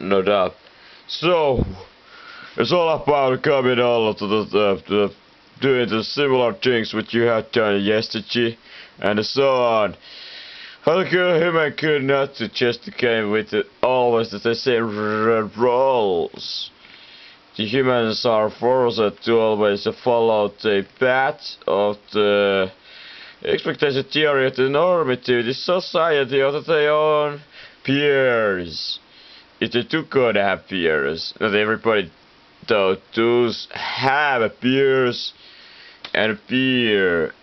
no doubt. So, it's all about coming all to the doing the similar things which you had done yesterday, and so on. How the human could not to just game with always the same roles. The humans are forced to always follow the path of the expectation theory of the normative, the society of their own peers. If they do gonna have peers, not everybody though does have peers and peer.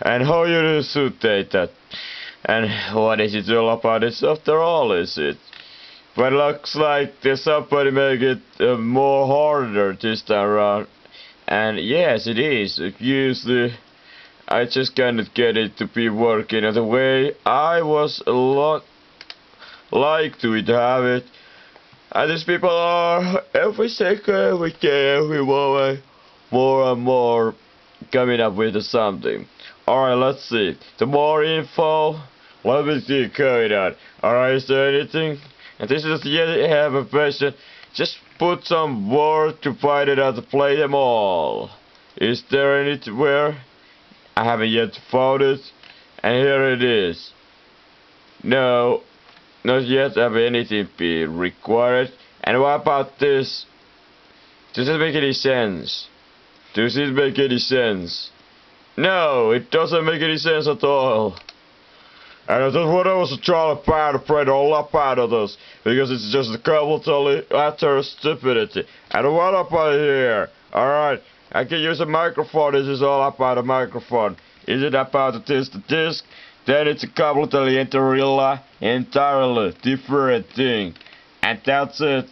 And how you should take that? And what is it all about? It's after all, is it? But looks like there's somebody make it more harder this time around. And yes, it is. Usually, I just cannot get it to be working the way I was a lot like to have it. And these people are every second, every day, every moment, more and more coming up with something. Alright, let's see. The more info, let me see going on. Alright, is there anything? And this is yet have a question. Just put some word to find it out to play them all. Is there anywhere? I haven't yet found it. And here it is. No, not yet have anything be required. And what about this? Does it make any sense? Does it make any sense? No, it doesn't make any sense at all. And that's what I was trying to find all up out of this. Because it's just a completely utter stupidity. And what about here? Alright, I can use a microphone. This is all about a microphone. Is it about the disc? Then it's a completely entirely different thing. And that's it.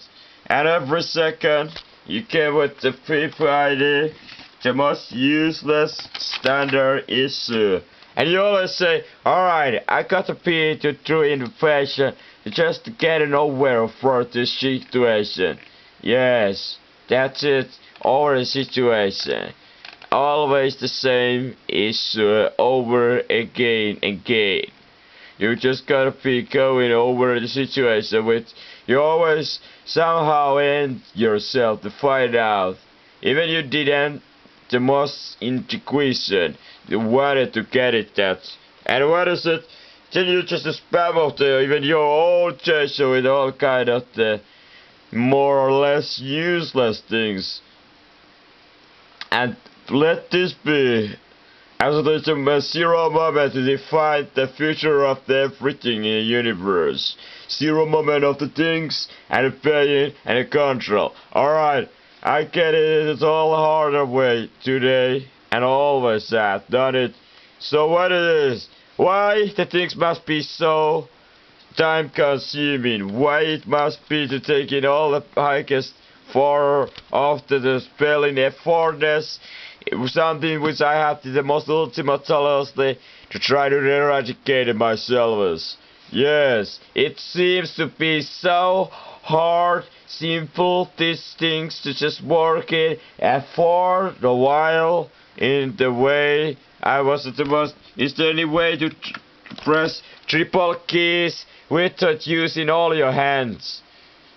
And every second you came with the people ID, the most useless standard issue. And you always say, alright, I got to be to true innovation just to get nowhere for this situation. Yes, that's it, over the situation. Always the same issue over again and again. You just gotta be going over the situation with you always somehow end yourself to find out. Even you didn't the most intuition, you wanted to get it that. And what is it? Then you just spam of the even your own gesture with all kind of the more or less useless things. And let this be as there's a zero moment to define the future of everything in the universe. Zero moment of the things and the pain and the control. Alright, I get it, it's all the harder way today and always have done it. So what it is? Why the things must be so time consuming? Why it must be to take in all the highest far after the spelling effortness? It was something which I have to the most ultimately to try to eradicate myself. Yes, it seems to be so hard, simple, these things to just work it and for a while in the way I was the most. Is there any way to press triple keys without using all your hands?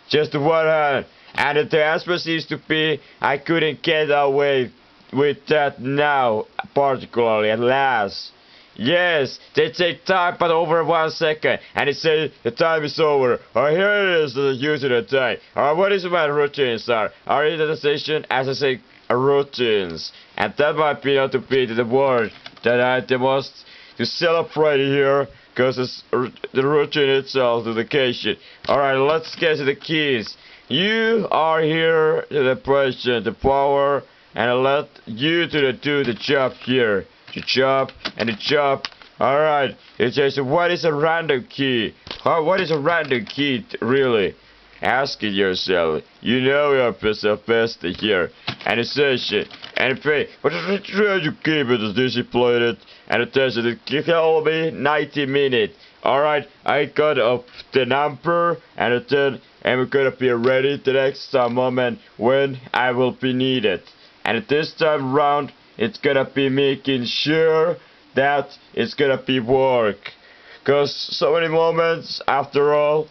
Just one hand. And the answer seems to be I couldn't get away with that now, particularly at last. Yes, they take time but over 1 second, and it says the time is over. Here it is, the using the time. What is my routines are? Are it the station, as I say, routines? And that might be not to be the word that I the most to celebrate here, because it's the routine itself, the occasion. Alright, let's get to the keys. You are here to the person, the power, and I let you to do the job here. The job and the job. Alright, it says what is a random key? What is a random key really? Ask it yourself. You know yourself best here. And it says it. And pay. But try to keep it as disciplined. And it says it can only be 90 minutes. Alright, I got up the number and it said and we're gonna be ready the next moment when I will be needed. And at this time round it's gonna be making sure that it's gonna be work. Cause so many moments after all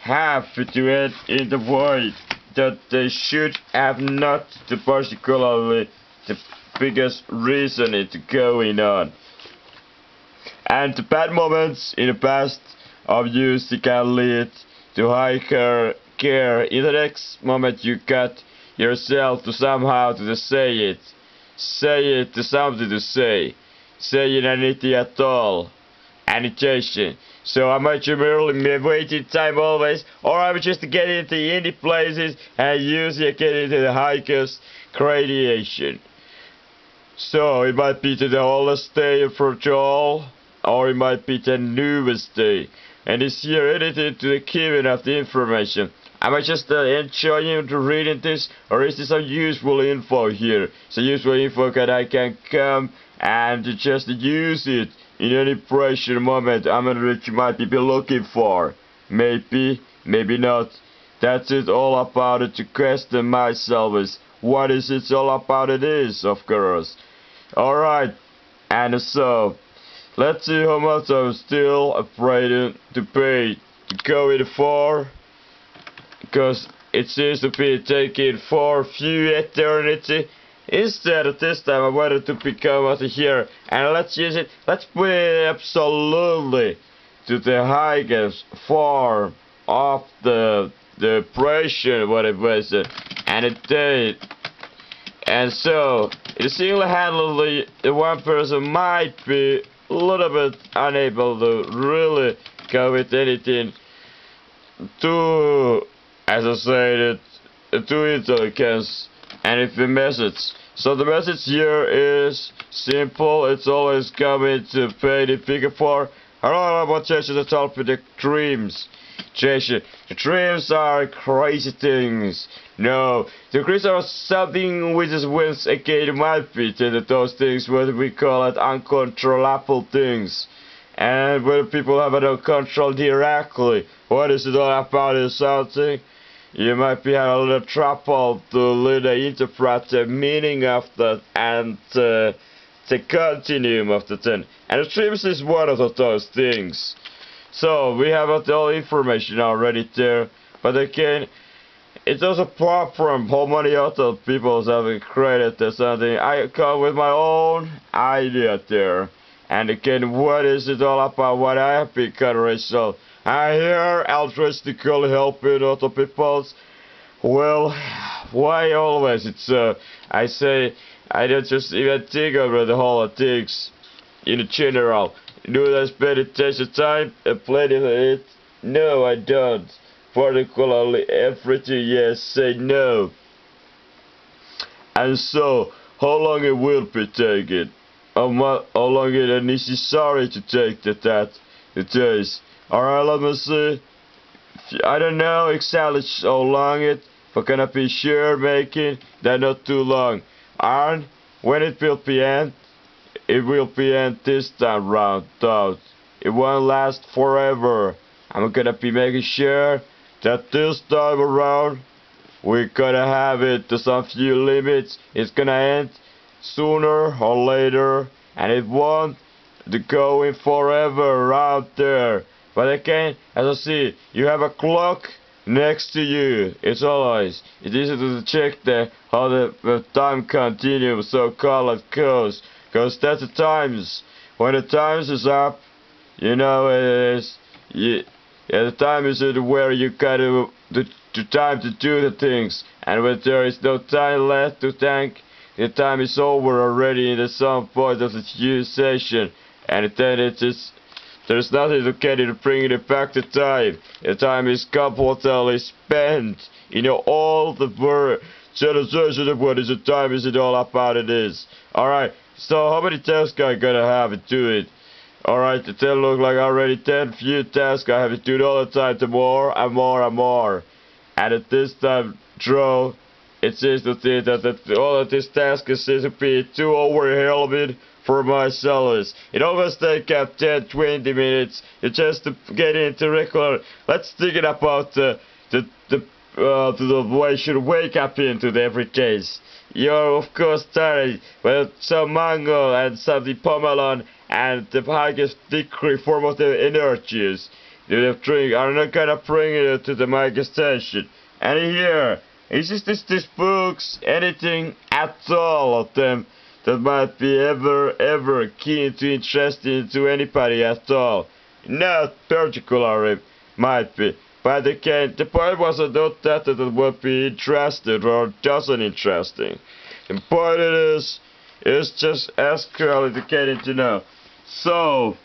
have to end in the way that they should have not the particularly the biggest reason it's going on. And the bad moments in the past obviously can lead to higher care. In the next moment you got yourself to somehow to say it to something to say it anything at all, annotation. So am I merely waiting time always, or am I just getting into any places and usually getting into the highest gradation? So it might be to the oldest day for Joel, or it might be the newest day. And is here edited to the giving of the information. Am I just enjoying reading this, or is this some useful info here? So useful info that I can come and just use it in any pressure moment which you might be looking for. Maybe, maybe not. That's it all about it to question myself is what is it all about it is, of course. Alright, and so let's see how much I'm still afraid to pay to go in for, because it seems to be taking for few eternity. Instead of this time I wanted to become out of here, and let's use it, let's put it absolutely to the highest form of the pressure, what it was, and it did. And so, single-handedly, one person might be a little bit unable to really go with anything too, as I said, too intelligence. And if the message. So the message here is simple. It's always coming to pay the figure for. I don't know about churches that talk with the dreams. The dreams are crazy things. No, the dreams are something which is once again might be to those things what we call it uncontrollable things. And when people have no control directly, what is it all about is something? You might be having a little trouble to really interpret the meaning of that and the continuum of the thing. And the dreams is one of those things. So we have all information already there, but again, it does a problem how many other people have created something. I come with my own idea there. And again, what is it all about? What I have become result? I hear altruistically helping other people's. Well, why always? It's I say I don't just even think over the whole things in general. Do I spend attention time and plenty of it? No, I don't. Particularly everything, yes, say no. And so, how long it will be taken? How long it is necessary to take that it is? Alright, let me see. I don't know exactly how long it, but can I be sure making that not too long? And when it will be end, it will be end this time round, though. It won't last forever. I'm gonna be making sure that this time around we're gonna have it to some few limits. It's gonna end sooner or later, and it won't go in forever out there. But again, as I see, you have a clock next to you. It's always easy to check how the time continuum, so called goes. Because that's the times. When the times is up, you know it is. The time is where you got the time to do the things. And when there is no time left to think, the time is over already in some point of the session. And then it is. There's nothing to get it, bringing it back to time. The time is completely spent. You know, all the word. What is the time is it all about it is. Alright, so how many tasks I gonna have to do it? Alright, it look like already 10 few tasks I have to do it all the time to more and more and more. And at this time, draw, it seems to see that all of these tasks seems to be too overwhelming for my sellers. It always takes up 10-20 minutes just to get into regular. Let's think about the way you should wake up into the every day. You're of course tired with some mango and something pomelon and the highest degree form of the energies. Do they drink? I'm not gonna bring it to the mic station. And here, is this books, anything at all of them that might be ever keen to interesting to anybody at all? Not particularly, might be. But again, the point wasn't not that it would be interested or doesn't interesting. The point is just as clearly to getting to know. So,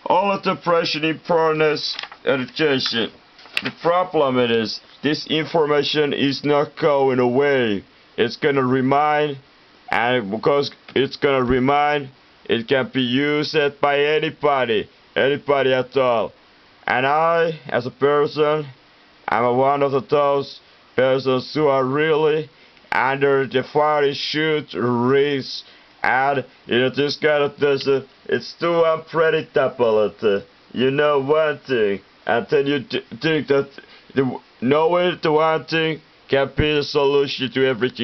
all of the pressure, importance, education. The problem is, this information is not going away. It's gonna remain, and because it's gonna remain, it can be used by anybody at all. And I, as a person, I'm one of those persons who are really under the fire shoot risk, and this kind of person, it's too unpredictable. You know one thing, and then you think that knowing the one thing can be the solution to everything.